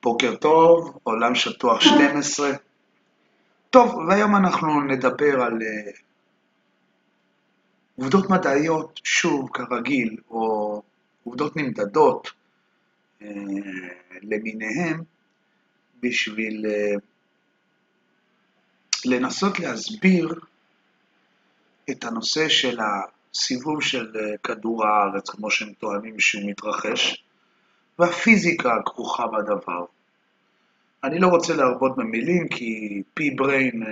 בוקר טוב, עולם שטוח 12. טוב, והיום אנחנו נדבר על עובדות מדעיות, שוב, כרגיל, או עובדות נמדדות למיניהם, בשביל לנסות להסביר את הנושא של הסיבוב של כדור הארץ, כמו שהם טוענים שהוא מתרחש, והפיזיקה הכרוכה בדבר. אני לא רוצה להרבות במילים, כי פי-בריין,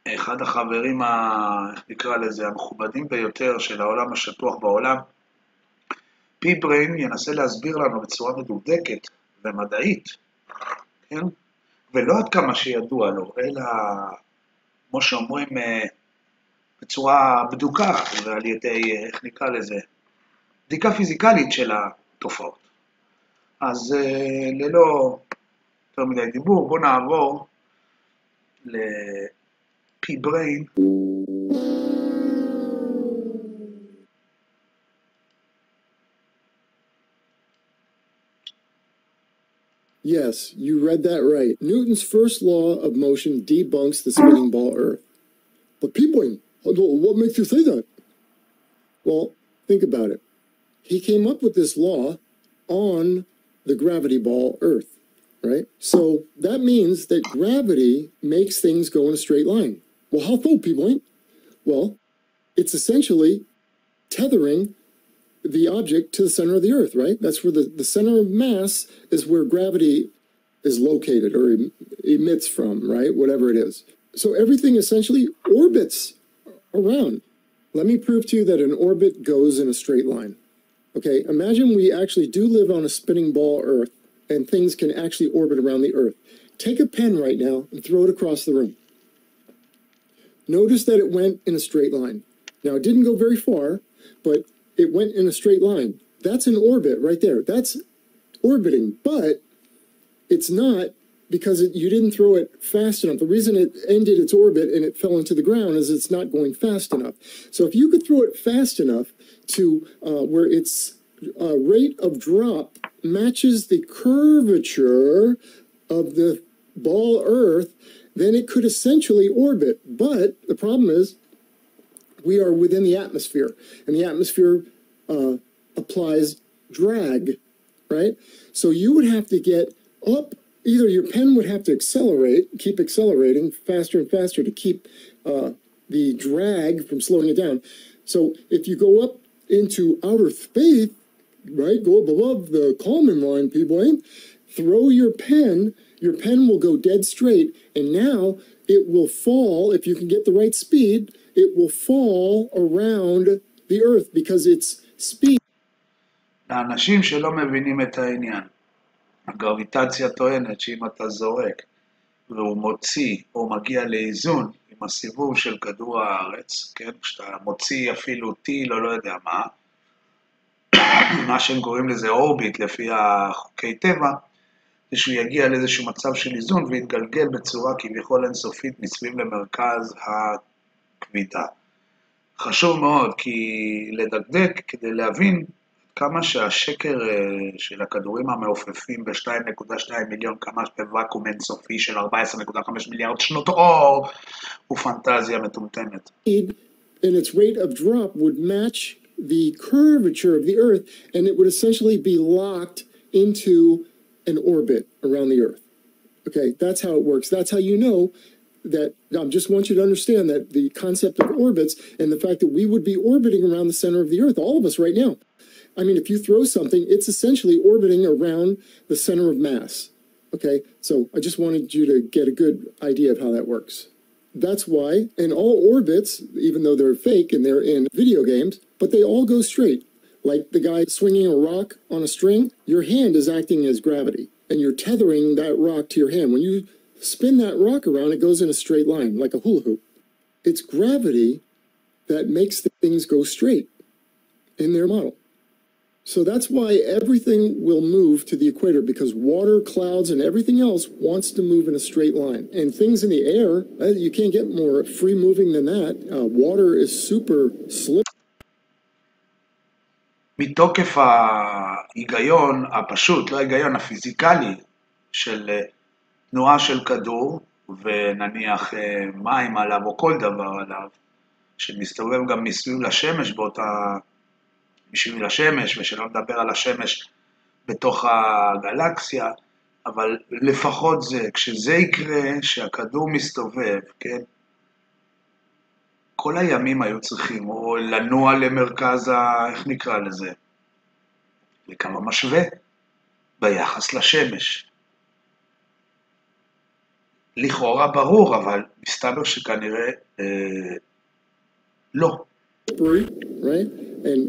אחד החברים, איך נקרא לזה, המכובדים ביותר של העולם השטוח בעולם, פי-בריין ינסה להסביר לנו בצורה מדוקדקת ומדעית, כן? ולא עד כמה שידוע לו, אלא, כמו שאומרים, בצורה בדוקה, ועל ידי, איך נקרא לזה, בדיקה פיזיקלית של התופעות. אז ללא יותר מדי דיבור, בואו נעבור לפי-בריין. Yes, you read that right. Newton's first law of motion debunks the spinning ball Earth. But Pee-Briin, what makes you say that? Well, think about it. He came up with this law on the gravity ball Earth, right? So that means that gravity makes things go in a straight line. Well, how so, Pee-Briin? Well, it's essentially tethering the object to the center of the Earth, right? That's where the center of mass is where gravity is located or emits from, right? Whatever it is. So everything essentially orbits around. Let me prove to you that an orbit goes in a straight line. Okay, imagine we actually do live on a spinning ball Earth and things can actually orbit around the Earth. Take a pen right now and throw it across the room. Notice that it went in a straight line. Now, it didn't go very far, but it went in a straight line. That's an orbit right there. That's orbiting, but it's not because you didn't throw it fast enough. The reason it ended its orbit and it fell into the ground is it's not going fast enough. So if you could throw it fast enough to where its rate of drop matches the curvature of the ball Earth, then it could essentially orbit. But the problem is we are within the atmosphere, and the atmosphere applies drag, right? So you would have to get up. Either your pen would have to keep accelerating faster and faster to keep the drag from slowing it down. So if you go up into outer space, right, go above the Kalman line, Pee-Briin, throw your pen will go dead straight, and now it will fall, if you can get the right speed, it will fall around the Earth because its speed. לאנשים שלא מבינים את העניין, הגרביטציה טוענת שאם אתה זורק והוא מוציא או מגיע לאיזון עם הסיבוב של כדור הארץ, כן? כשאתה מוציא אפילו טיל או לא יודע מה שהם קוראים לזה אורביט לפי החוקי טבע, זה שהוא יגיע לאיזשהו מצב של איזון ויתגלגל בצורה כביכול אינסופית מסביב למרכז הכבידה. חשוב מאוד כי לדקדק כדי להבין כמה שהשקר של הכדורים המעופפים ב-2.2 מיליון קמ"ש בוואקום אינסופי של 14.5 מיליארד שנות אור הוא פנטזיה מטומטמת. And its rate of drop would match the curvature of the Earth, and it would essentially be locked into an orbit around the Earth. Okay, that's how it works. That's how you know that. I just want you to understand that the concept of orbits and the fact that we would be orbiting around the center of the Earth, all of us right now. I mean, if you throw something, it's essentially orbiting around the center of mass. Okay, so I just wanted you to get a good idea of how that works. That's why in all orbits, even though they're fake and they're in video games, but they all go straight. Like the guy swinging a rock on a string, your hand is acting as gravity, and you're tethering that rock to your hand. When you spin that rock around, it goes in a straight line, like a hula hoop. It's gravity that makes the things go straight in their model. So that's why everything will move to the equator, because water, clouds, and everything else wants to move in a straight line. And things in the air, you can't get more free moving than that. Water is super slippery. מתוקף ההיגיון הפשוט, לא ההיגיון הפיזיקלי של תנועה של כדור, ונניח מים עליו או כל דבר עליו, שמסתובב גם מסביב לשמש מסביב לשמש, ושלא נדבר על השמש בתוך הגלקסיה, אבל לפחות זה, כשזה יקרה, שהכדור מסתובב, כן? כל הימים היו צריכים, או לנוע למרכז, איך נקרא לזה? לכמה משווה, ביחס לשמש. לכאורה ברור, אבל מסתבר שכנראה לא. Right? And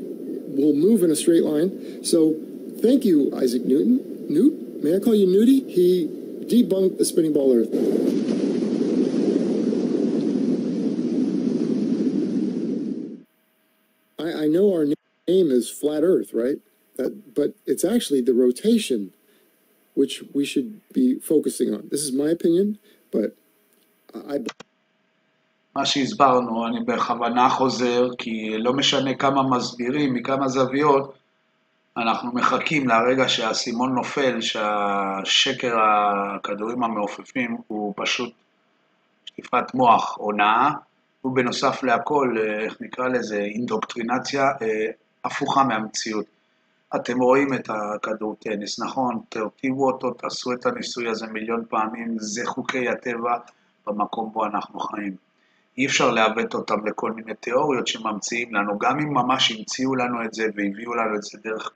we'll move in a straight line. So, thank you, Isaac Newton. Newt? May I call you Newty? He debunked the spinning ball Earth. I know our name is Flat Earth, right? But it's actually the rotation which we should be focusing on. This is my opinion, but I... מה שהסברנו, אני בכוונה חוזר, כי לא משנה כמה מסבירים, מכמה זוויות, אנחנו מחכים לרגע שהסימון נופל, שהשקר הכדורים המעופפים הוא פשוט שטיפת מוח הונאה, ובנוסף להכל, איך נקרא לזה, אינדוקטרינציה הפוכה מהמציאות. אתם רואים את הכדור טניס, נכון? תרטיבו אותו, תעשו את הניסוי הזה מיליון פעמים, זה חוקי הטבע במקום בו אנחנו חיים. אי אפשר לעוות אותם לכל מיני תיאוריות שממציאים לנו, גם אם ממש המציאו לנו את זה והביאו לנו את זה דרך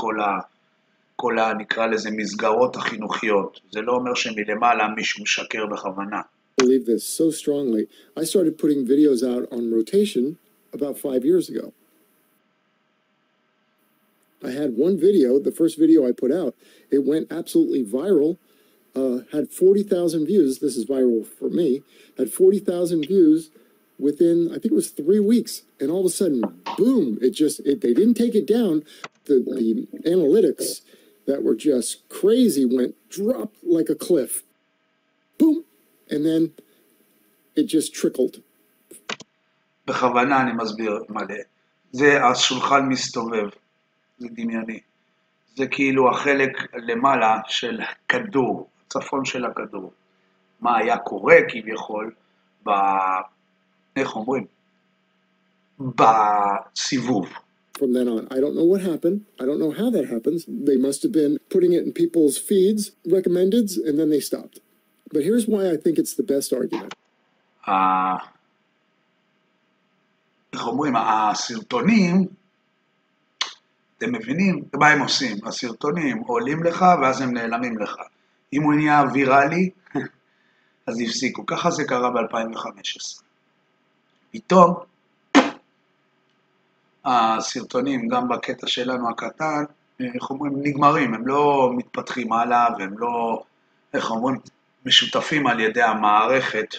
כל נקרא לזה מסגרות החינוכיות. זה לא אומר שמלמעלה מישהו משקר בכוונה. I believe this so strongly. I started putting videos out on rotation about 5 years ago. I had one video, the first video I put out, it went absolutely viral, had 40,000 views. This is viral for me. Had 40,000 views within, I think it was 3 weeks. And all of a sudden, boom, they didn't take it down. The analytics that were just crazy dropped like a cliff. Boom. And then it just trickled. בכוונה אני מסביר מלא. זה השולחן מסתובב. זה דמיוני. זה כאילו החלק למעלה של כדור, הצפון של הכדור. מה היה קורה כביכול איך אומרים? בסיבוב. From then on, I don't know what happened. I don't know how that happens. They must have been putting it in people's feeds, recommendeds, and then they stopped. But here's why I think it's the best argument. איך אומרים? הסרטונים, אתם מבינים? מה הם עושים? הסרטונים עולים לך ואז הם נעלמים לך. אם הוא נהיה ויראלי, אז יפסיקו. ככה זה קרה ב-2015. פתאום, הסרטונים, גם בקטע שלנו הקטן, איך אומרים, נגמרים, הם לא מתפתחים הלאה, והם לא, איך אומרים, משותפים על ידי המערכת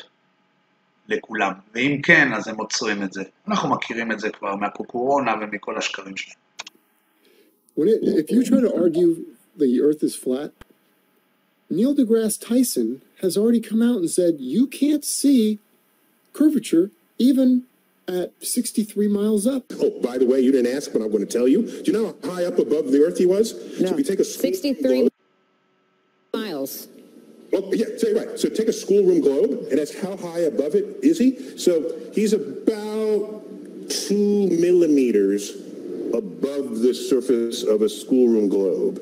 לכולם. ואם כן, אז הם עוצרים את זה. אנחנו מכירים את זה כבר מהקוקורונה ומכל השקרים שלהם. If you try to argue the earth is flat, Neil deGrasse Tyson has already come out and said you can't see curvature even at 63 miles up. Oh, by the way, you didn't ask, but I'm going to tell you. Do you know how high up above the earth he was? No, so if you take a 63 miles. Oh, yeah, say right. So take a schoolroom globe, and that's how high above it is he? So he's about 2 millimeters above the surface of a schoolroom globe.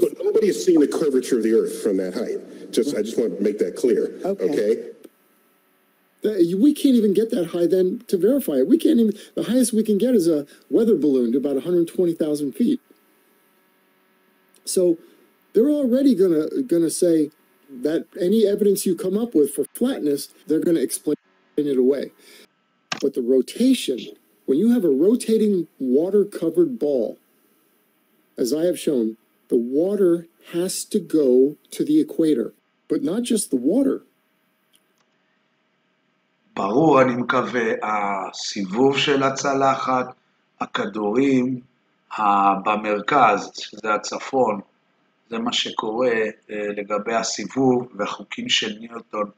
So nobody has seen the curvature of the earth from that height. I just want to make that clear. Okay? We can't even get that high then to verify it. The highest we can get is a weather balloon to about 120,000 feet. So they're already gonna say that any evidence you come up with for flatness, they're gonna explain it away. But the rotation, when you have a rotating water-covered ball, as I have shown, the water has to go to the equator, but not just the water. ברור, אני מקווה, הסיבוב של הצלחת, הכדורים, במרכז, שזה הצפון, זה מה שקורה לגבי הסיבוב, והחוקים של ניוטון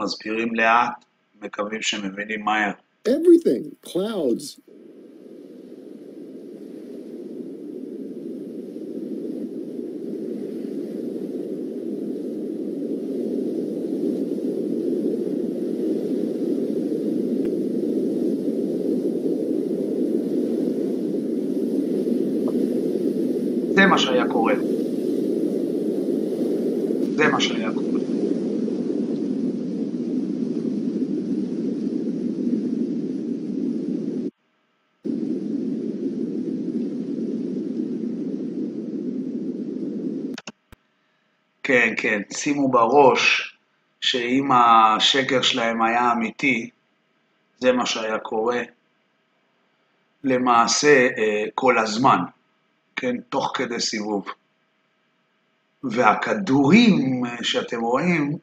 מסבירים לאט, מקווים שמבינים מהר. Everything, clouds, זה מה שהיה קורה. זה מה שהיה קורה. כן, כן, שימו בראש שאם השקר שלהם היה אמיתי, זה מה שהיה קורה למעשה כל הזמן, כן, תוך כדי סיבוב. והכדורים שאתם רואים,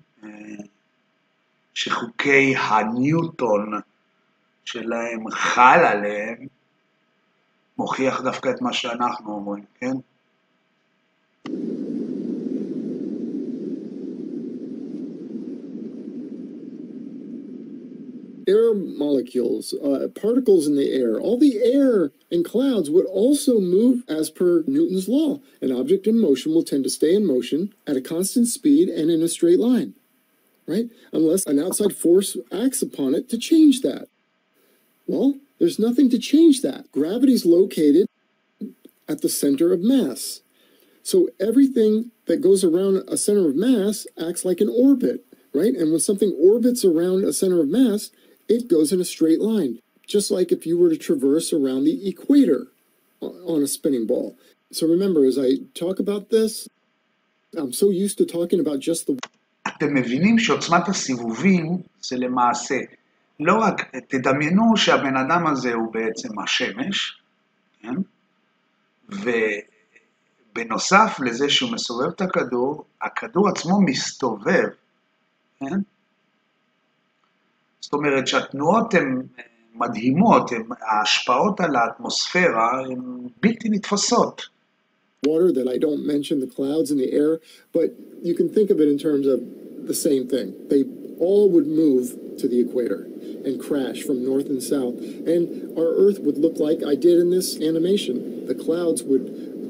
שחוקי הניוטון שלהם חל עליהם, מוכיח דווקא את מה שאנחנו אומרים, כן? Air molecules, particles in the air, all the air and clouds would also move as per Newton's law. An object in motion will tend to stay in motion at a constant speed and in a straight line, right? Unless an outside force acts upon it to change that. Well, there's nothing to change that. Gravity's located at the center of mass. So everything that goes around a center of mass acts like an orbit, right? And when something orbits around a center of mass, it goes in a straight line, just like if you were to traverse around the equator on a spinning ball. So remember, as I talk about this, I'm so used to talking about just the... אתם מבינים שעוצמת הסיבובים זה למעשה, לא רק, תדמיינו שהבן אדם הזה הוא בעצם השמש, כן? ובנוסף לזה שהוא מסובב את הכדור, הכדור עצמו מסתובב, כן? זאת אומרת שהתנועות הן מדהימות, ההשפעות על האטמוספירה הן בלתי נתפסות. Water that I don't mention the clouds in the air, but you can think of it in terms of the same thing. They all would move to the equator and crash from north and south. And our Earth would look like I did in this animation. The clouds would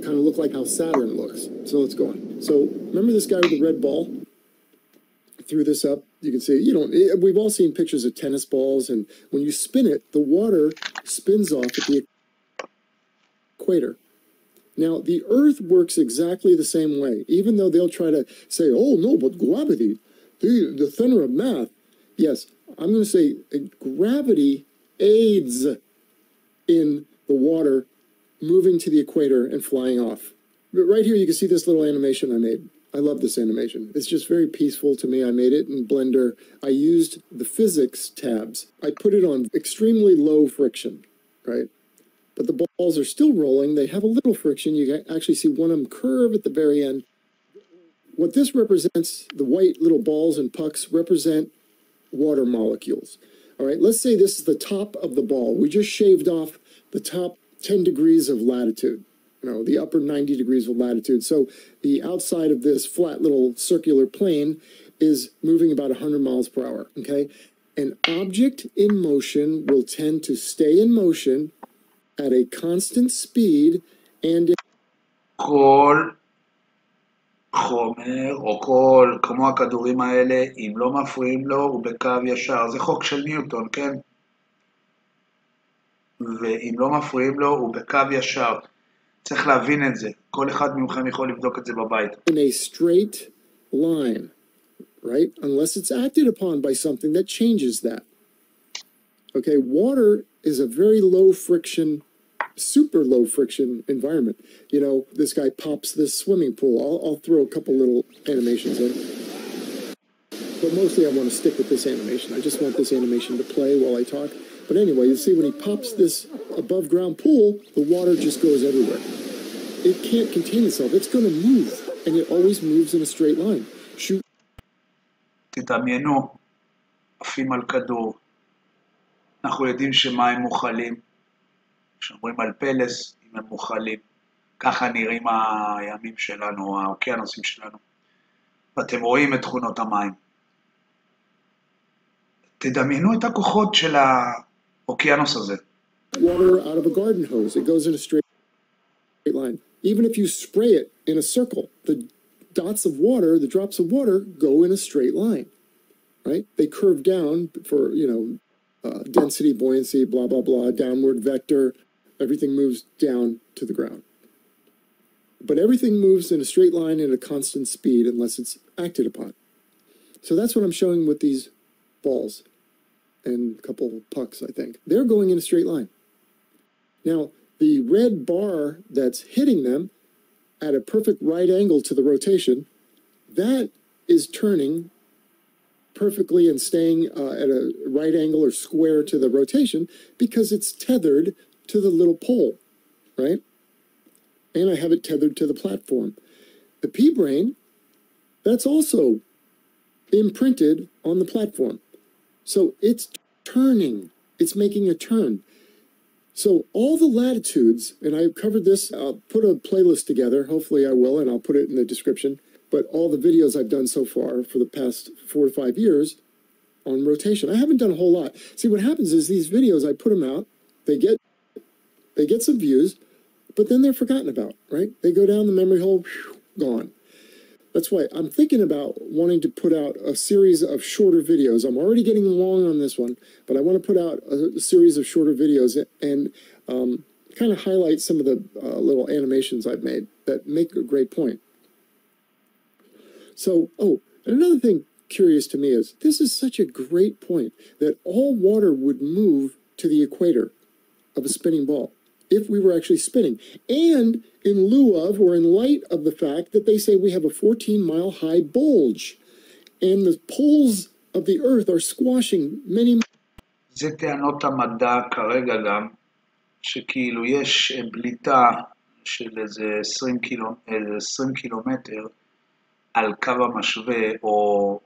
kind of look like how Saturn looks. So let's go on. So remember this guy with the red ball? I threw this up. You can see, we've all seen pictures of tennis balls, and when you spin it, the water spins off at the equator. Now, the Earth works exactly the same way, even though they'll try to say, oh, no, but gravity, the center of mass. Yes, I'm going to say gravity aids in the water moving to the equator and flying off. But right here, you can see this little animation I made. I love this animation. It's just very peaceful to me. I made it in Blender. I used the physics tabs. I put it on extremely low friction, right? But the balls are still rolling. They have a little friction. You can actually see one of them curve at the very end. What this represents, the white little balls and pucks, represent water molecules. All right, let's say this is the top of the ball. We just shaved off the top 10 degrees of latitude, the upper 90 degrees of latitude. So the outside of this flat little circular plane is moving about 100 miles per hour, okay? An object in motion will tend to stay in motion at a constant speed and... כל חומר או כל, כמו הכדורים האלה, אם לא מפריעים לו, הוא בקו ישר. זה חוק של ניוטון, כן? ואם לא מפריעים לו, הוא בקו ישר. צריך להבין את זה. כל אחד מכם יכול לבדוק את זה בבית. In a straight line, right? Unless it's acted upon by something that changes that. Okay, water is a very low friction, super low friction environment. This guy pops this swimming pool. I'll throw a couple little animations in. But mostly I want to stick with this animation. I just want this animation to play while I talk. But anyway, you see when he pops this above ground pool, the water just goes everywhere. It can't contain itself. It's going to move. And it always moves in a straight line. Shoot. תדמיינו, עפים על כדור. אנחנו יודעים שמים מוכלים. כשאומרים על פלס, אם הם מוכלים. ככה נראים הימים שלנו, האוקיינוסים שלנו. ואתם רואים את תכונות המים. תדמיינו את הכוחות של האוקיינוס הזה. Water out of a garden hose. It goes in a straight line. Even if you spray it in a circle, the dots of water, the drops of water, go in a straight line, right? They curve down for, density, buoyancy, blah, blah, blah, downward vector. Everything moves down to the ground. but everything moves in a straight line at a constant speed unless it's acted upon. So that's what I'm showing with these balls and a couple of pucks, I think. They're going in a straight line. Now, the red bar that's hitting them at a perfect right angle to the rotation, that is turning perfectly and staying at a right angle or square to the rotation because it's tethered to the little pole, right? And I have it tethered to the platform. The P-Brain, that's also imprinted on the platform. So it's turning, it's making a turn. So all the latitudes, and I covered this, I'll put a playlist together, hopefully I will, and I'll put it in the description, but all the videos I've done so far for the past 4 to 5 years on rotation. I haven't done a whole lot. See, what happens is these videos, I put them out, they get some views, but then they're forgotten about, right? They go down the memory hole, gone. That's why I'm thinking about wanting to put out a series of shorter videos. I'm already getting long on this one, but I want to put out a series of shorter videos and kind of highlight some of the little animations I've made that make a great point. So, another thing curious to me is, this is such a great point, that all water would move to the equator of a spinning ball if we were actually spinning. And in lieu of, or in light of the fact that they say we have a 14-mile high bulge, and the poles of the earth are squashing many... זה טענות המדע כרגע גם, שכאילו יש בליטה של איזה 20 קילומטר על קו המשווה, או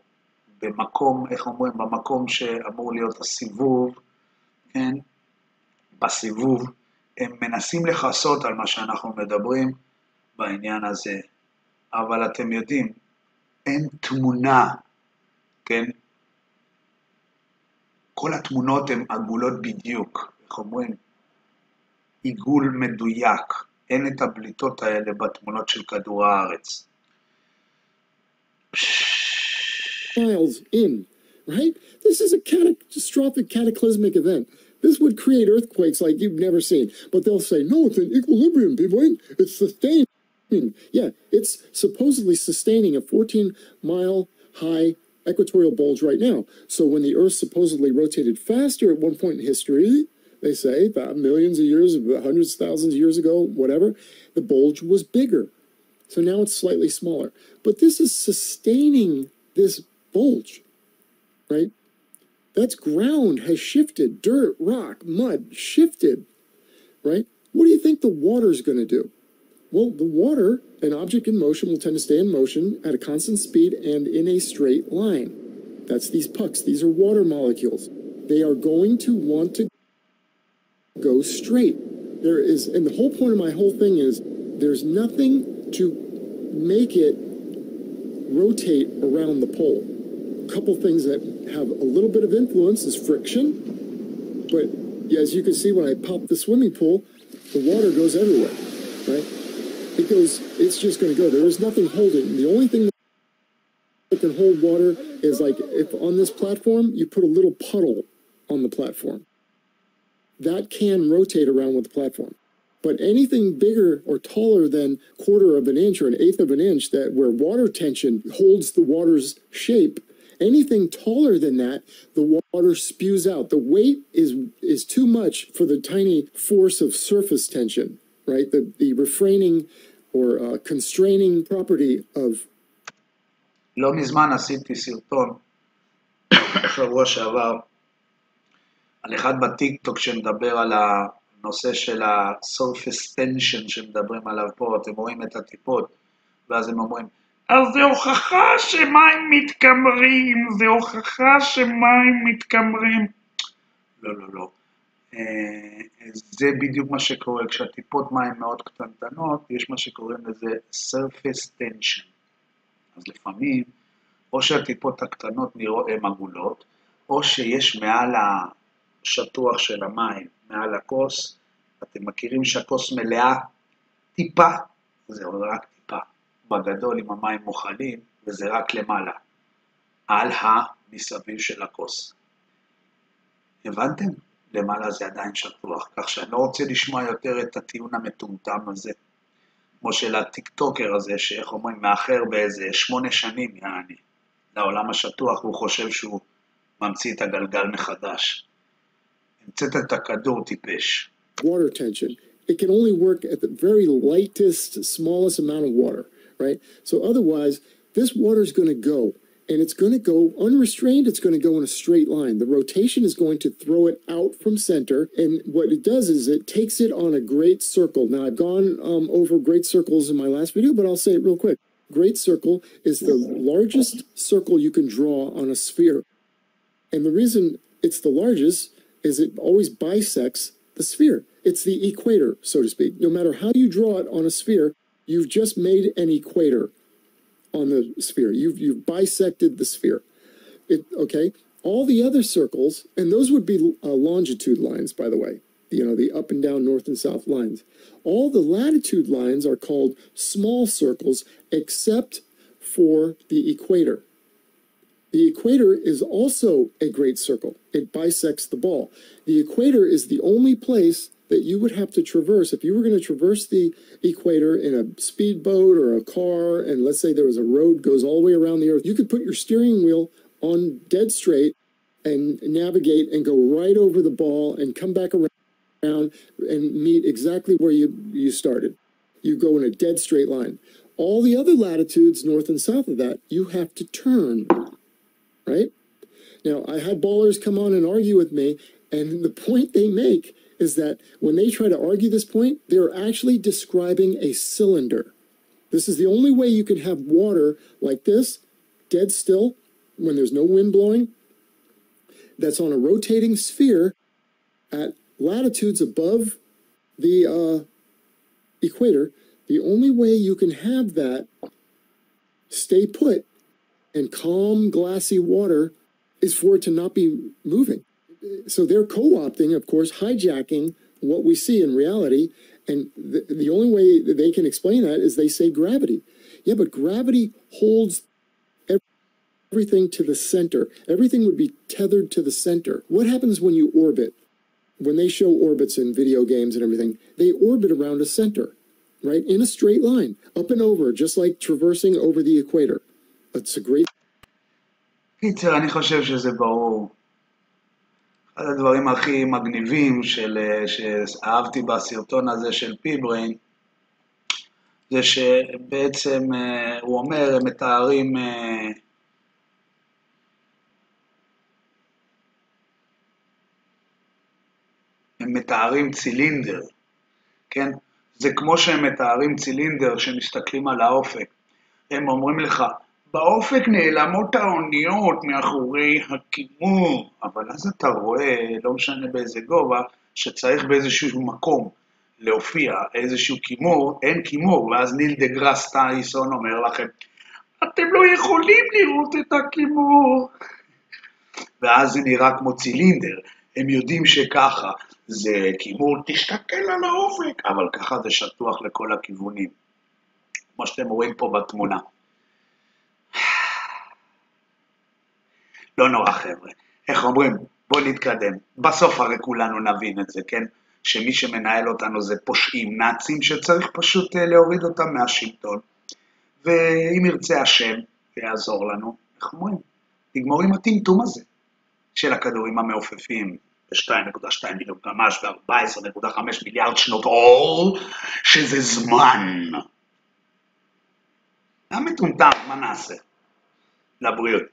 במקום, איך אומרים, במקום שאמור להיות הסיבוב, כן? בסיבוב, הם מנסים לחסות על מה שאנחנו מדברים בעניין הזה. אבל אתם יודעים, אין תמונה, כן? כל התמונות הן עגולות בדיוק, איך אומרים? עיגול מדויק. אין את הבליטות האלה בתמונות של כדור הארץ. Miles in, right? This is a catastrophic, cataclysmic event. This would create earthquakes like you've never seen. But they'll say, no, it's an equilibrium, P-Brién. It's sustaining. Yeah, it's supposedly sustaining a 14-mile high equatorial bulge right now. So when the Earth supposedly rotated faster at one point in history, they say, about millions of years, hundreds of thousands of years ago, whatever, the bulge was bigger. So now it's slightly smaller. But this is sustaining this bulge, right? That's ground has shifted. Dirt, rock, mud, shifted, right? What do you think the water's going to do? Well, the water, an object in motion, will tend to stay in motion at a constant speed and in a straight line. That's these pucks. These are water molecules. They are going to want to go straight. There is, and the whole point of my whole thing is, there's nothing to make it rotate around the pole. A couple things that have a little bit of influence is friction, but as you can see when I pop the swimming pool, the water goes everywhere, right? It's just going to go. There is nothing holding. The only thing that can hold water is like if on this platform, you put a little puddle on the platform. That can rotate around with the platform. But anything bigger or taller than 1/4 of an inch or 1/8 of an inch, that where water tension holds the water's shape, anything taller than that, the water spews out. The weight is too much for the tiny force of surface tension, right? The refraining or constraining property of... לא מזמן עשיתי סרטון, שבוע שעבר, על אחד בטיק-טוק שמדבר על הנושא של ה-surface tension שמדברים עליו פה, אתם רואים את הטיפות, ואז הם אומרים, אז זה הוכחה שמים מתקמרים, זה הוכחה שמים מתקמרים. לא, לא, לא. זה בדיוק מה שקורה, כשהטיפות מים מאוד קטנטנות, יש מה שקוראים לזה surface tension. אז לפעמים, או שהטיפות הקטנות נראות הן עגולות, או שיש מעל השטוח של המים, מעל הכוס, אתם מכירים שהכוס מלאה טיפה, זה רק טיפה, בגדול עם המים מוכלים, וזה רק למעלה, על המסביב של הכוס. הבנתם? למעלה זה עדיין שטוח, כך שאני לא רוצה לשמוע יותר את הטיעון המטומטם הזה. כמו של הטיקטוקר הזה, שאיך אומרים, מאחר באיזה 8 שנים, יעני, לעולם השטוח, והוא חושב שהוא ממציא את הגלגל מחדש. המצאת את הכדור טיפש. Water tension. It can only work at the very lightest, smallest amount of water, right? So otherwise, this water is going to go, and it's going to go unrestrained. It's going to go in a straight line. The rotation is going to throw it out from center, and what it does is it takes it on a great circle. Now, I've gone over great circles in my last video, but I'll say it real quick. Great circle is the largest circle you can draw on a sphere. And the reason it's the largest is it always bisects the sphere. It's the equator, so to speak. No matter how you draw it on a sphere, you've just made an equator on the sphere. You've bisected the sphere. Okay? All the other circles, and those would be longitude lines, by the way. You know, the up and down, north and south lines. All the latitude lines are called small circles, except for the equator. The equator is also a great circle. It bisects the ball. The equator is the only place that you would have to traverse. If you were going to traverse the equator in a speedboat or a car, and let's say there was a road goes all the way around the earth, you could put your steering wheel on dead straight and navigate and go right over the ball and come back around and meet exactly where you started. You go in a dead straight line. All the other latitudes, north and south of that, you have to turn, right? Now, I had ballers come on and argue with me, and the point they make is that when they try to argue this point, they're actually describing a cylinder. This is the only way you can have water like this, dead still, when there's no wind blowing, that's on a rotating sphere at latitudes above the equator. The only way you can have that stay put and calm, glassy water is for it to not be moving. So they're co-opting, of course, hijacking what we see in reality, and the only way that they can explain that is they say gravity. Yeah, but gravity holds everything to the center. Everything would be tethered to the center. What happens when you orbit? When they show orbits in video games and everything, they orbit around a center, right? In a straight line, up and over, just like traversing over the equator. It's a great... קיצר, אני חושב שזה ברור. אחד הדברים הכי מגניבים שאהבתי בסרטון הזה של פי-בריין, זה שבעצם הוא אומר, הם מתארים צילינדר, כן? זה כמו שהם מתארים צילינדר שמסתכלים על האופק. הם אומרים לך, באופק נעלמות האוניות מאחורי הכימור, אבל אז אתה רואה, לא משנה באיזה גובה, שצריך באיזשהו מקום להופיע איזשהו כימור, אין כימור, ואז ניל דה גראס טייסון אומר לכם, אתם לא יכולים לראות את הכימור. ואז זה נראה כמו צילינדר, הם יודעים שככה זה כימור, תסתכל על האופק, אבל ככה זה שטוח לכל הכיוונים, כמו שאתם רואים פה בתמונה. לא נורא חבר'ה, איך אומרים? בוא נתקדם. בסוף הרי כולנו נבין את זה, כן? שמי שמנהל אותנו זה פושעים נאצים שצריך פשוט להוריד אותם מהשלטון. ואם ירצה השם, יעזור לנו, איך אומרים? נגמור עם הטמטום הזה של הכדורים המעופפים ב-2.2 מיליון ממש ו-14.5 מיליארד שנות אור, שזה זמן. המטומטם, מה נעשה? לבריאות.